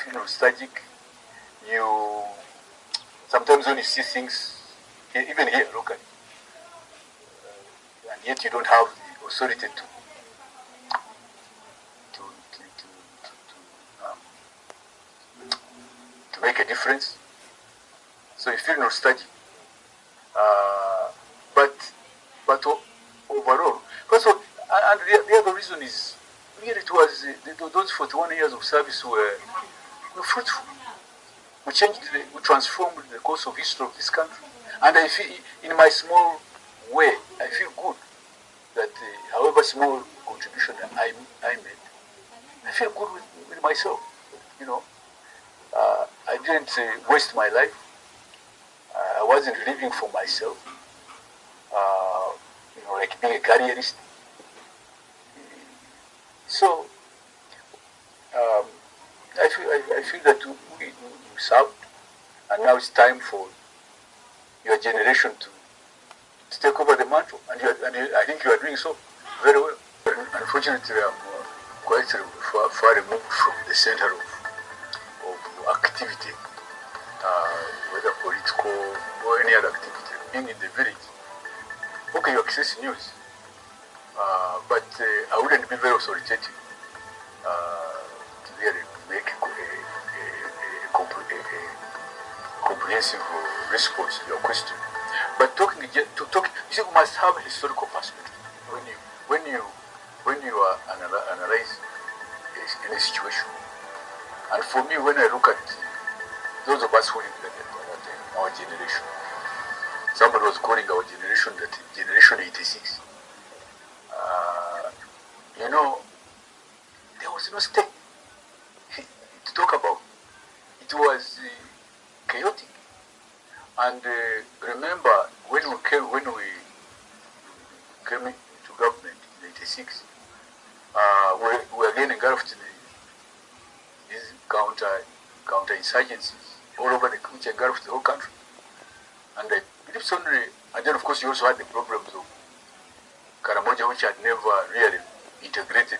feel nostalgic. You sometimes when you see things, even here locally, and yet you don't have the authority to make a difference. So you feel nostalgic. But overall, first of all, and the other reason is really it was those 41 years of service were fruitful. We changed, we transformed the course of history of this country, and I feel, in my small way, I feel good that however small contribution I made, I feel good with myself. You know, I didn't waste my life. I wasn't living for myself. You know, like being a careerist. So I feel that we served, and now it's time for your generation to take over the mantle, and I think you are doing so very well. Unfortunately, I'm quite far removed from the center of activity, whether political or any other activity. Being in the village, okay, you access news, but I wouldn't be very authoritative to really make a comprehensive response to your question. But talking, you see, we must have a historical perspective when you analyze any situation. And for me, when I look at those of us who live in our generation, somebody was calling our generation that Generation 86. You know, there was no stake to talk about. It was chaotic. And remember, when we came into government in 86, we were again engulfed in these counter-insurgencies all over which engulfed the whole country. And I believe suddenly, and then of course you also had the problems of Karamoja, which had never really integrated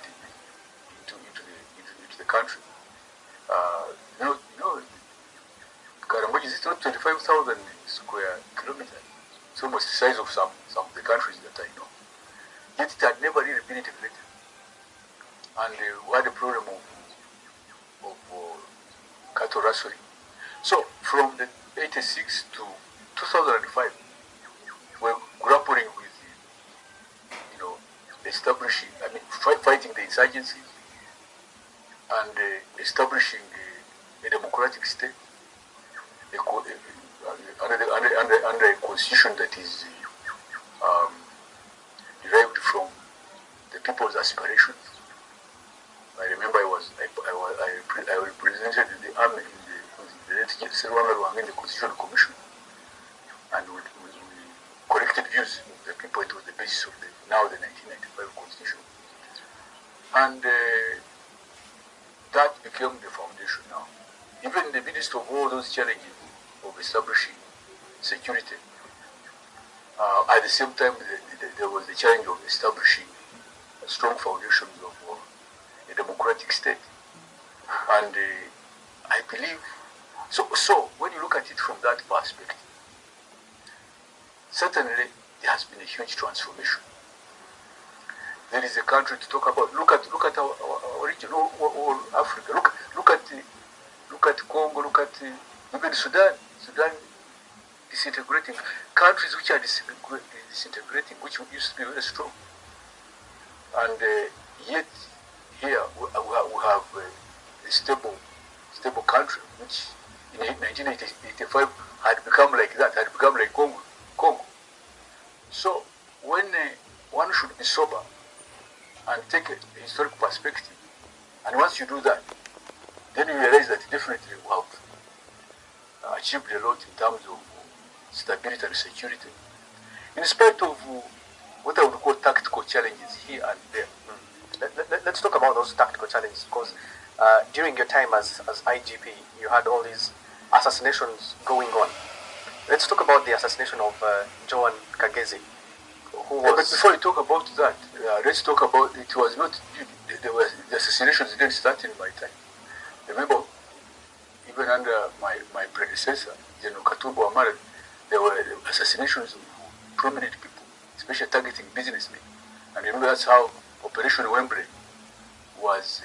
into the country. You know, Karamoja is not 25,000 square kilometers. It's almost the size of some of the countries that I know. Yet it had never really been integrated. And we had a problem of cattle rustling. So from the 86 to 2005, we're grappling with, you know, establishing, fighting the insurgencies and establishing a democratic state under a constitution that is derived from the people's aspirations. I remember I represented the army in the late Constitutional Commission, and we collected views of the people. It was the basis of the 1995 Constitution, and that became the foundation now. Even in the midst of all those challenges of establishing security, at the same time there was the challenge of establishing strong foundations of a democratic state. And I believe, so when you look at it from that perspective, certainly there has been a huge transformation. There is a country to talk about. Look at our region, all Africa. Look at Congo. Look at even Sudan disintegrating. Countries which are disintegrating, which used to be very strong, and yet here we have a stable country, which in 1985 had become like that, had become like Congo. So when one should be sober and take a historic perspective, and once you do that, then you realize that definitely we have achieved a lot in terms of stability and security, in spite of what I would call tactical challenges here and there. Let's talk about those tactical challenges, because during your time as IGP, you had all these assassinations going on. Let's talk about the assassination of Joan Kagezi, who was... But before you talk about that, let's talk about, it was not, the assassinations didn't start in my time. Remember, even under my predecessor, General Katumba Wamala, there were assassinations of prominent people, especially targeting businessmen. And remember, that's how Operation Wembley was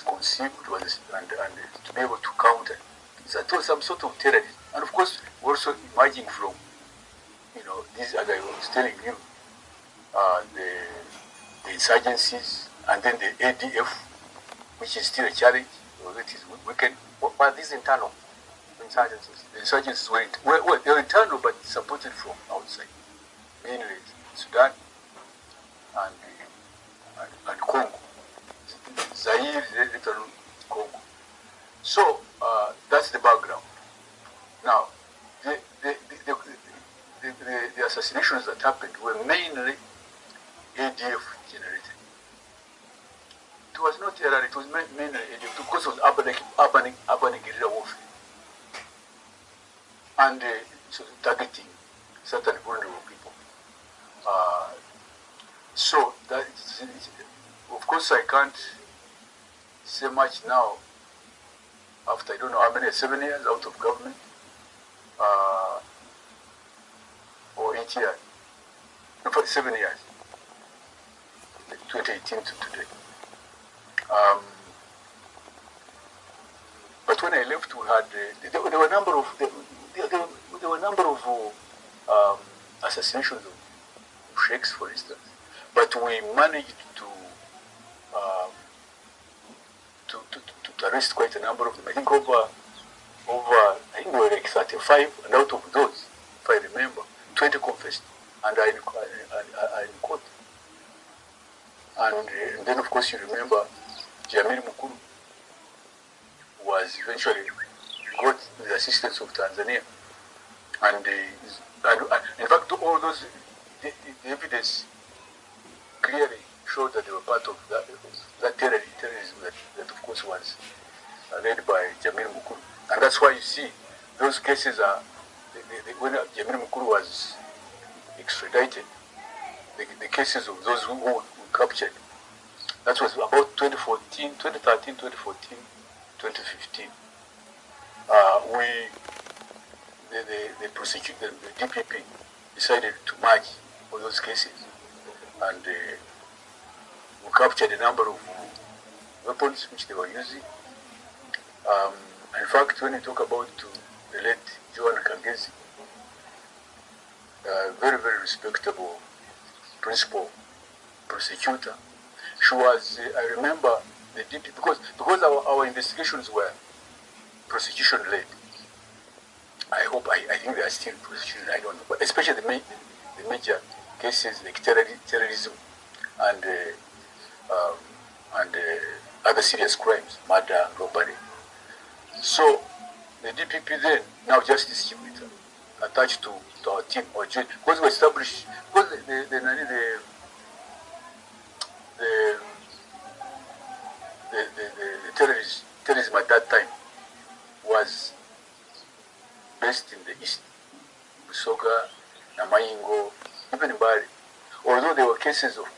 conceived, and to be able to counter. So it was some sort of terrorism. And of course, also emerging from, these, as I was telling you, the insurgencies, and then the ADF, which is still a challenge, it is weakened. But these internal insurgencies? The insurgencies they were internal, but supported from outside, mainly Sudan and Congo. Zaire, little Congo. So that's the background. Now, the assassinations that happened were mainly ADF generated. It was not terror, it was mainly ADF because of urban guerrilla warfare. And so targeting certain vulnerable people. So that of course I can't say much now after I don't know how many, 7 years out of government, or 8 years, no, for 7 years, 2018 to today. But when I left, we had there were a number of assassinations of sheikhs, for instance. But we managed to arrest quite a number of them. I think over I think there were like 35, and out of those, if I remember, 20 confessed, and I in court. And then, of course, you remember Jamil Mukuru was eventually got the assistance of Tanzania. And in fact, all those, the evidence clearly showed that they were part of that terrorism that of course was led by Jamil Mukuru. And that's why you see those cases are, when Jamil Mukuru was extradited, the cases of those who were captured, that was about 2013, 2014, 2015. The prosecutor, the DPP, decided to merge all those cases, and we captured a number of weapons which they were using. In fact, when you talk about the late Joan Kangezi, very, very respectable principal prosecutor, she was, I remember, the DP, because our investigations were prosecution-led. I think they are still prosecution, I don't know, but especially the major cases like terrorism and other serious crimes, murder, robbery. So the DPP then, now Justice Chikwita, attached to our team, or joint, because we established, because the terrorism at that time was based in the east, Busoga, Namayingo, even in Bari. Although there were cases of,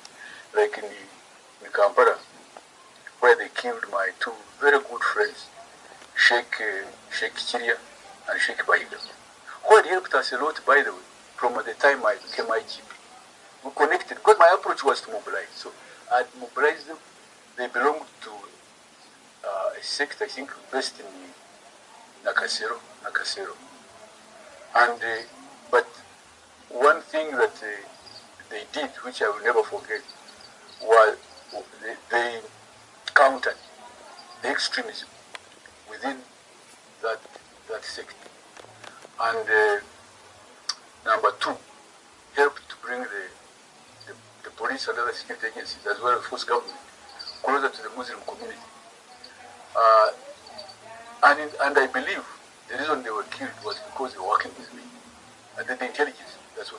like in Kampala, where they killed my two very good friends, Sheikh Chiria and Sheikh Bahiga, who had helped us a lot, by the way, from the time I became IGP. We connected, because my approach was to mobilize. So I had mobilized them. They belonged to a sect, I think, based in Nakasero. And but one thing that they did, which I will never forget, was they countered the extremism within that sect. And number two, helped to bring the police and other security agencies, as well as force government, closer to the Muslim community. And I believe the reason they were killed was because they were working with me. And then the intelligence, that's the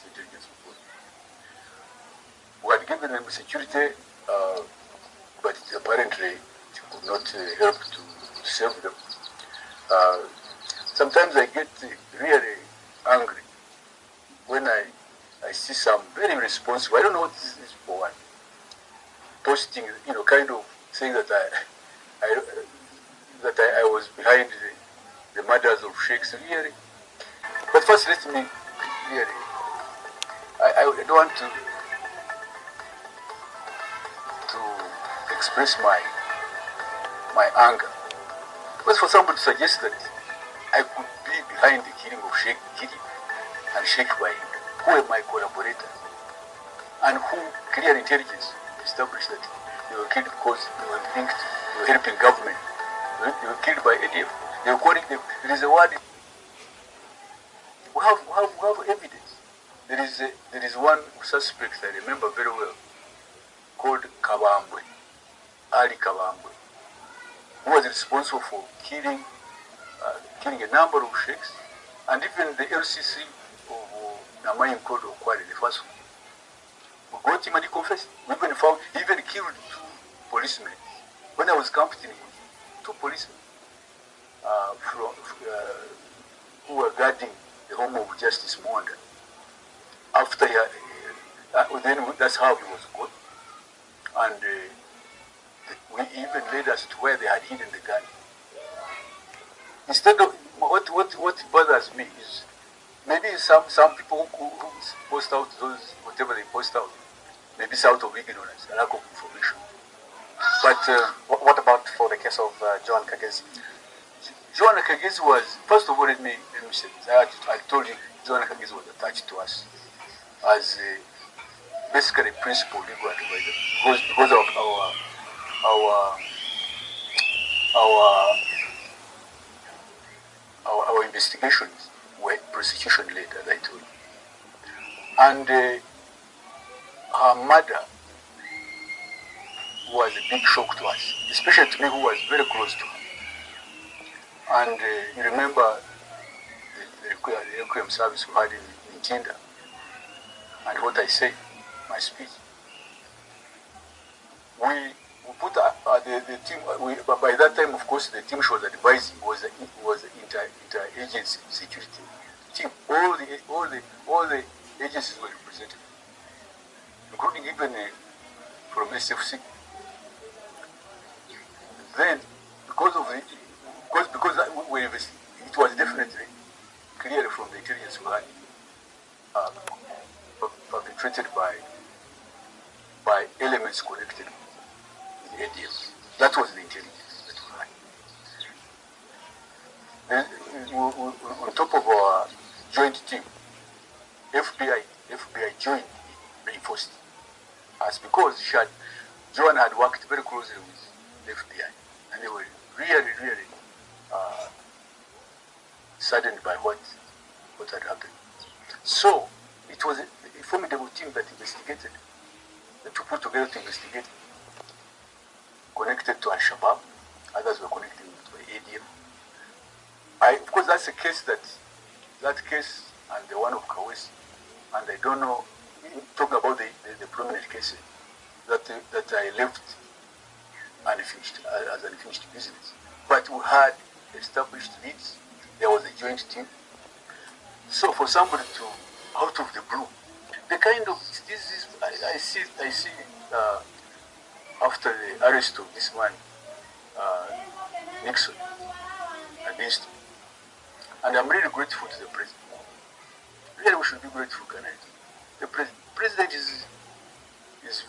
intelligence report. We had given them security, but apparently it could not help to save them. Sometimes I get really angry when I see some very responsible, I don't know what this is for one, posting, kind of saying that that I was behind the murders of sheikhs, really. But first, let me really, I don't want to express my anger. But for somebody to suggest that I could be behind the killing of Sheikh Kiri and Sheikh Bayi, who were my collaborators, and who clear intelligence established that they were killed because they were linked, they were helping government. They were killed by ADF. They were calling them. There is a word. We have evidence. There is one suspect I remember very well called Kabambwe, Ali Kabambwe, who was responsible for killing a number of sheikhs, and even the LCC of Namayin called Okwari, the first one. We got him and he confessed. We even found, he even killed 2 policemen. When I was camped in 2 policemen who were guarding the home of Justice Mwanda. After then that's how he was got. And we even led us to where they had hidden the gun. Instead of what bothers me is maybe some people who post out those whatever they post out, maybe it's out of ignorance, a lack of information. But What about for the case of Joan Kagezi? Joan Kagezi was, first of all, let me say this. I told you Joan Kagezi was attached to us as basically principal legal advisor because of our investigations were prosecution led, as I told you. And her murder was a big shock to us, especially to me who was very close to her. And you remember the Requiem service we had in Tinda, and what I said, my speech. We put the team, by that time, of course, the team she was advising was inter-agency security team. All the agencies were represented, including even from SFC. Then, because it was definitely clear from the intelligence we had, perpetrated by elements connected with the ADF. That was the intelligence that we had. Then, on top of our joint team, FBI joined, reinforced us because Joan had worked very closely with the FBI, and they were really saddened by what had happened. So it was a formidable team that investigated, that we put together to investigate, connected to Al-Shabaab, others were connected to the ADF. Of course, that's a case that case and the one of Kawesi, and I don't know, talking about the prominent cases that I left unfinished, as unfinished business. But we had established leads, there was a joint team. So for somebody to, out of the blue, the kind of, this is, I see after the arrest of this man, Nixon, against him. And I'm really grateful to the president. Really, we should be grateful, can I? The president is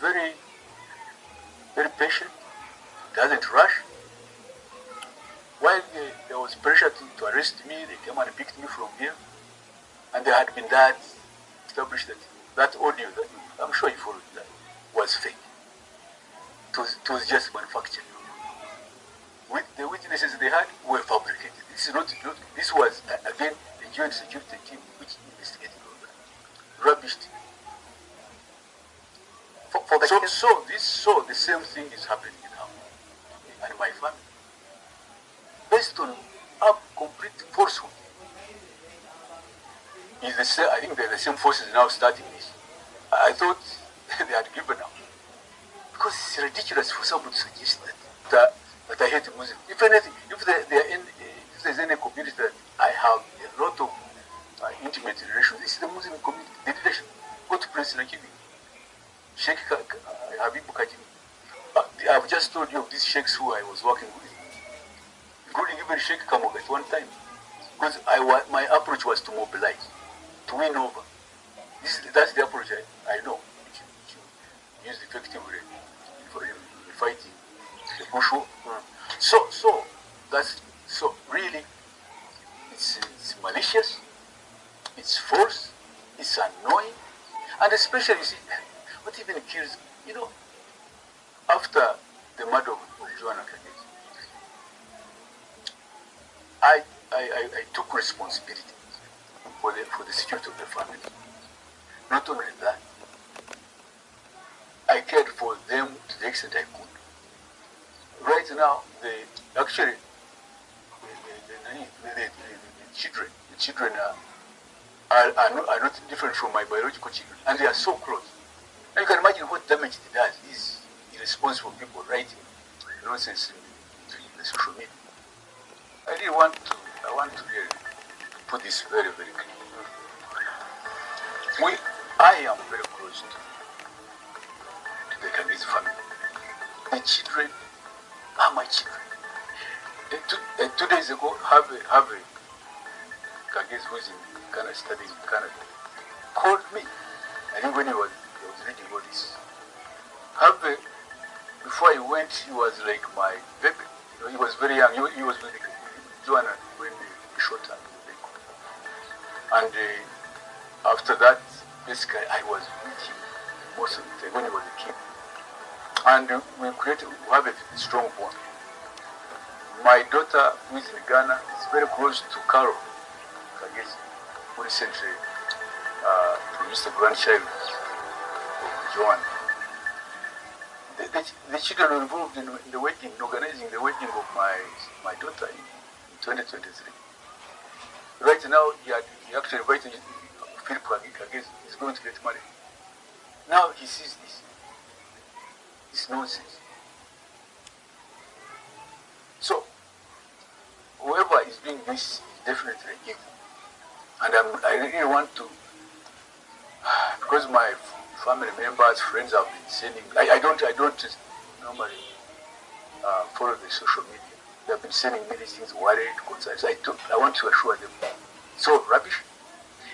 very, very patient, doesn't rush. While there was pressure to arrest me, they came and picked me from here. And there had been that established that audio that I'm sure you followed that was fake. It was just manufactured. With the witnesses they had were fabricated. This was again the joint security team which investigated all that. Rubbish. So the same thing is happening now and my family. Based on a complete falsehood. I think they're the same forces now starting this. I thought they had given up. Because it's ridiculous for someone to suggest that I hate Muslims. If anything, if there's any community that I have a lot of intimate relations, this is the Muslim community. The leadership. Go to President Kibi, Sheikh Habib Kajim. I've just told you of these sheikhs who I was working with. including even Sheikh Kamog at one time, because my approach was to mobilize, to win over. That's the approach I know, which you used effectively in fighting the Bush War. So really, it's malicious, it's false, it's annoying, and especially, you see, what even kills, after the murder of Joanna Kagezi, I took responsibility for the security of the family. Not only that, I cared for them to the extent I could. Right now, the children are not different from my biological children, and they are so close. Now you can imagine what damage it does. These irresponsible people writing nonsense in the social media. I want to really put this very, very clear. I am very close to the Kagezi family. The children are my children. 2 days ago, have a Kagezi who is in Canada, studying in Canada, called me. I think when he was reading all this. Before he went, he was like my baby. He was very young. He was with Joanna when he shot her. And after that, basically, I was with him most of the time when he was a kid. And we have a strong bond. My daughter, who is in Ghana, is very close to Carol Kagezi, who recently produced a grandchild of Joanna. The children were involved in the wedding, in organizing the wedding of my daughter in 2023. Right now, he actually invited Philip Kagezi. He's going to get married. Now he sees this. It's nonsense. So, whoever is doing this is definitely evil. And I really want to, because my family members, friends have been sending, I don't normally follow the social media. They have been sending me these things, worried, concerned. So I want to assure them, so rubbish.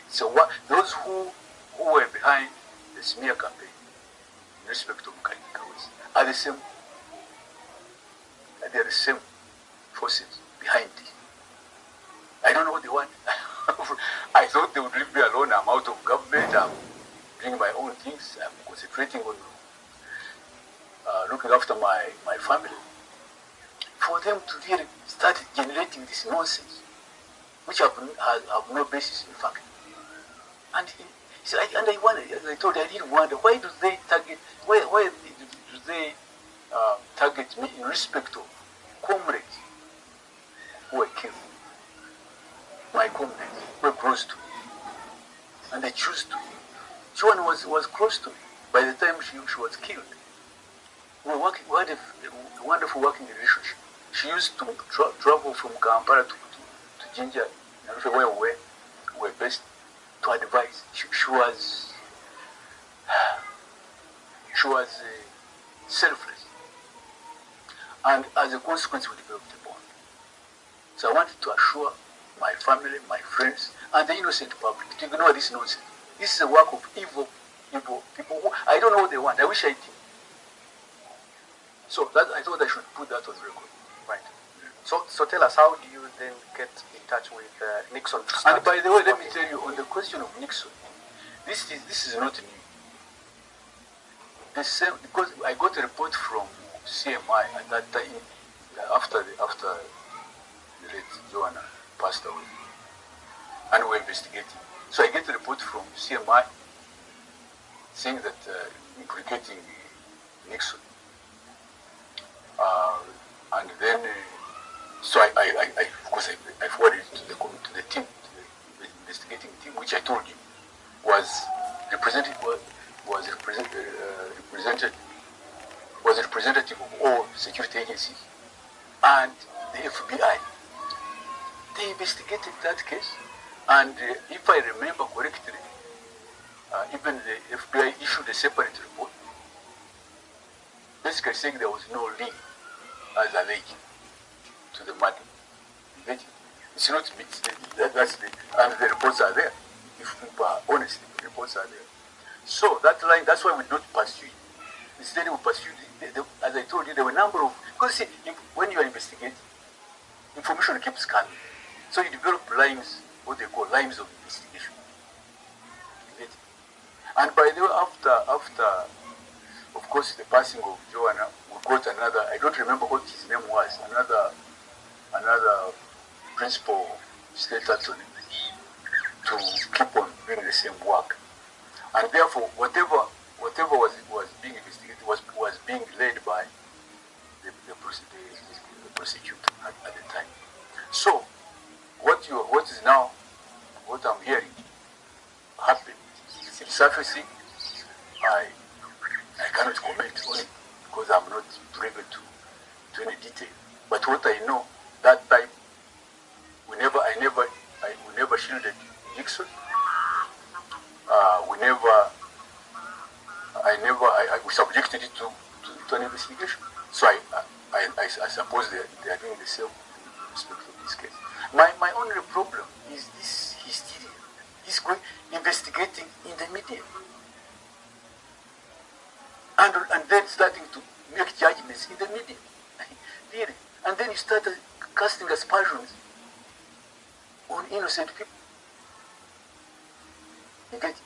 So those who were behind the smear campaign, in respect of Kayihura, are the same. They are the same forces behind it. I don't know what they want. I thought they would leave me alone. I'm out of government. I'm doing my own things. I'm concentrating on looking after my family. For them to really start generating this nonsense, which have no basis in fact. And I wonder, as I told you, I didn't wonder, why do they target me in respect of comrades who were killed? My comrades were close to me, and they choose to. Joan was close to me by the time she was killed. We had a wonderful working relationship. She used to travel from Kampala to Jinja, where we were based, to advise. She was selfless, and as a consequence, we developed a bond. So I wanted to assure my family, my friends, and the innocent public to ignore this nonsense. This is a work of evil people who I don't know what they want. I wish I did. So I thought I should put that on record. Right. So tell us, how do you then get in touch with Nixon? And by the way, let me tell you, on the question of Nixon, this is not new. The same, because I got a report from CMI at that time, after the late Joanna passed away, and we were investigating. So I get a report from CMI saying that implicating Nixon. And then, so of course, I forwarded it to the team, to the investigating team, which I told you was representative of all security agencies and the FBI. They investigated that case, and if I remember correctly, even the FBI issued a separate report, basically saying there was no link, as alleged, to the murder. Get it? It's not me. That's and the reports are there. If people are honest, the reports are there. So that line, that's why we don't pursue it. Instead, we pursue as I told you, there were a number of, because see, when you are investigating, information keeps coming. So you develop lines, what they call lines of investigation. You get it? And by the way, after, of course, the passing of Joanna, we got another, I don't remember what his name was, another principal state attorney to keep on doing the same work. And therefore, whatever was being investigated was being led by the prosecutor at the time. So, what is now, what I'm hearing happened, it's surfacing. I cannot comment on it because I'm not privy to any detail. But what I know, that time, we never shielded Nixon. We subjected it to an investigation. So I suppose they are doing the same in respect of this case. My only problem is this hysteria, this investigating in the media, and then starting to make judgments in the media, really, and then you start casting aspersions on innocent people. You get it?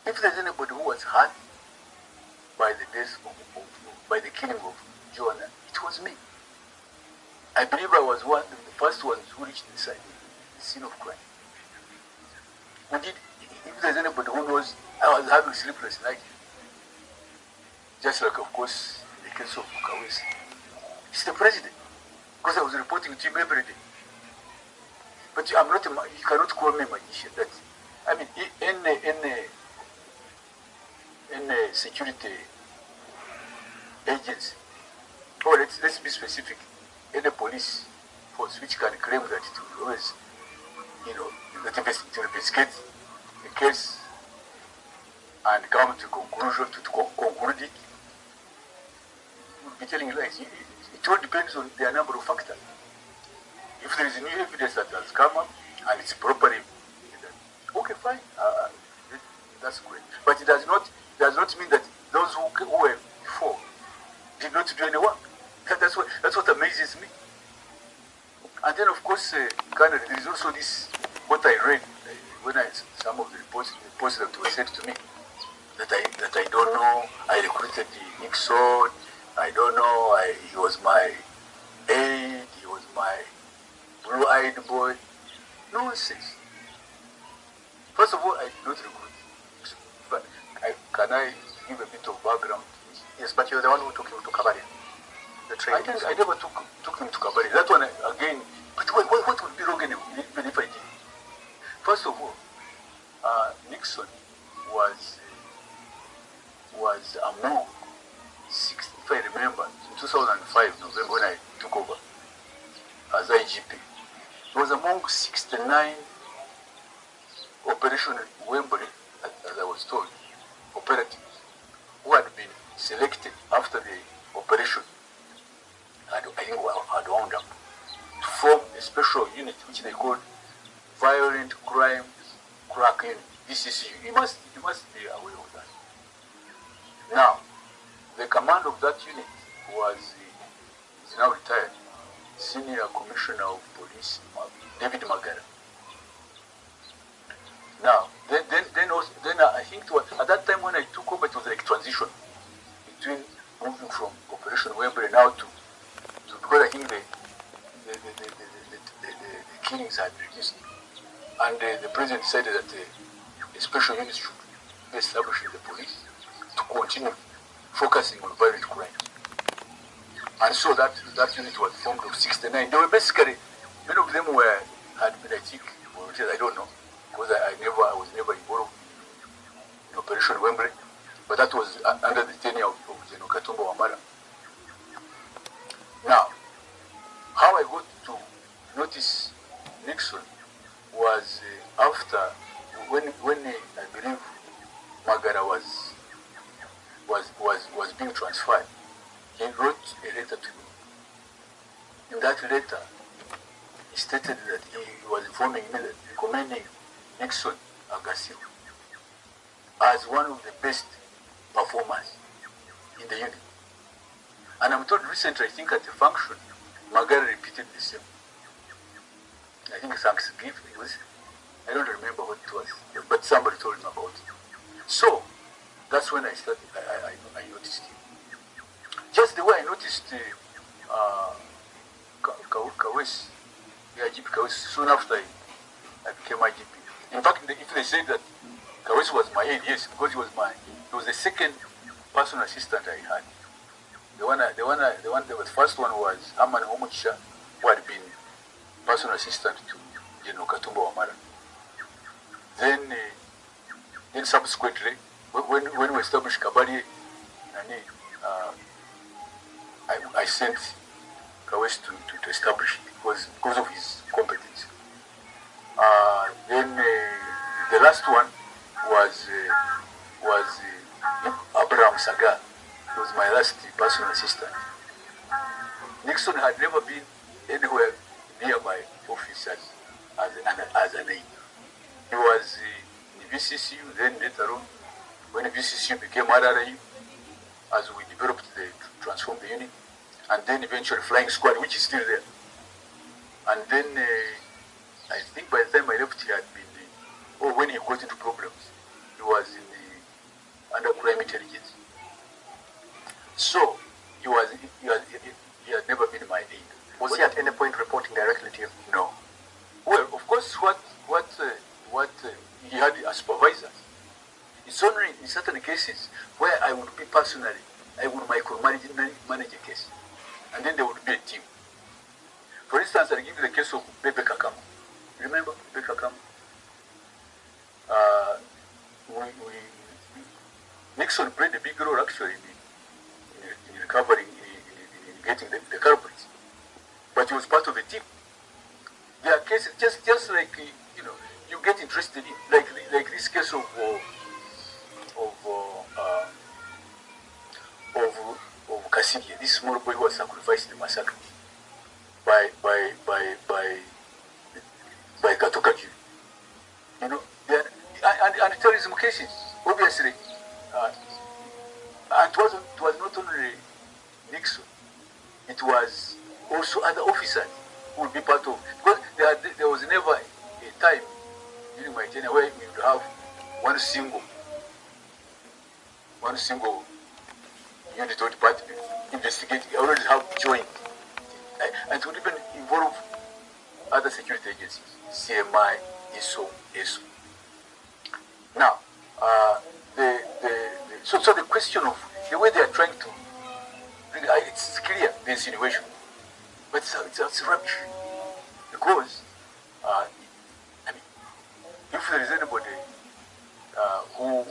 If there's anybody who was hurt by the death by the killing of Joanna, it was me. I believe I was one of the first ones who reached the scene of crime. Indeed, if there's anybody who knows, I was having sleepless nights. Just like, of course, in the case of Kawesi. It's the president, because I was reporting to him every day. But I'm not you cannot call me a magician. I mean, in a security agency, or let's be specific, in a police force which can claim that it will always, that to investigate the case and come to conclusion, to conclude it, would be telling lies. It all depends on the number of factors. If there is new evidence that has come up and it's properly, okay, fine, that's great. But it does not mean that those who were before did not do any work. That's what amazes me. And then, of course, there is also this, what I read when some of the reports that were sent to me, that I don't know, I recruited Nixon, I don't know, he was my aide, he was my blue-eyed boy. Nonsense. First of all, I did not recruit Nixon. But can I give a bit of background? Yes, but you're the one who took him to Kabari. The training. I never took him to Kabari. That one, again, but what would be wrong even if I did? First of all, Nixon was among 60, if I remember, in 2005, November, when I took over as IGP. He was among 69 Operation Wembley, as I was told, operatives, who had been selected after the operation, and I think had wound up, to form a special unit which they called Violent Crime Crack Unit, VCCU. You must be aware of that. Now, the command of that unit is now retired, Senior Commissioner of Police, David Magara. Now, then I think at that time when I took over, it was like transition between moving from Operation Wembley now to because I think the killings had reduced, and the president decided that a special unit should be established in the police to continue focusing on violent crime. And so that unit was formed of 69. They were basically, many of them had been, I think, volunteers, I don't know, because I was never involved in Operation Wembley, but that was under the tenure of General Katumba Wamala. Now, how I got to notice Nixon was after, when I believe Magara was being transferred, he wrote a letter to me. In that letter, he stated that he was informing me that recommending Nixon Agassi as one of the best performers in the unit. And I'm told recently, I think at the function, Magari repeated the same. I think Thanksgiving it was. I don't remember what it was, but somebody told me about it. So that's when I started. I noticed him. Just the way I noticed Kawes, IGP Kawes, soon after I became IGP. In fact, if they say that Kawes was my aide, yes, because he was the second personal assistant I had. The first one was Aman Omuchisha, who had been personal assistant to General Katumba Wamala. Then subsequently, when we established Kabari, I sent Kawes to establish it because of his competence. Then the last one was Abraham Saga. He was my last personal assistant. Nixon had never been anywhere near my office as an aide. He was in the VCCU, then later on, when the VCCU became RRU, as we developed to transform the unit, and then eventually Flying Squad, which is still there. And then I think by the time I left, he had been, or when he got into problems, he was in the under crime intelligence. So he had never been my aide. Was he at any point reporting directly to you? No. Well, of course, what he had as supervisors. It's only in certain cases where I would be personally, I would micromanage a case, and then there would be a team. For instance, I'll give you the case of Bebe Kakam. Remember Bebe Kakam? Nixon played a big role actually in recovering, in getting the culprits, but he was part of a team. There are cases just like you get interested in like this case of Kasidia, this small boy who was sacrificed in the massacre by Katokaju. And terrorism cases, obviously, and it was not only Nixon, it was also other officers who would be part of, because there was never a time during my tenure where we would have one single unit or department investigating. I already have joined, and it would even involve other security agencies, CMI, ISO, ESO. Now, so the question of the way they are trying to, it's clear, the insinuation, but it's rubbish, because if there is anybody who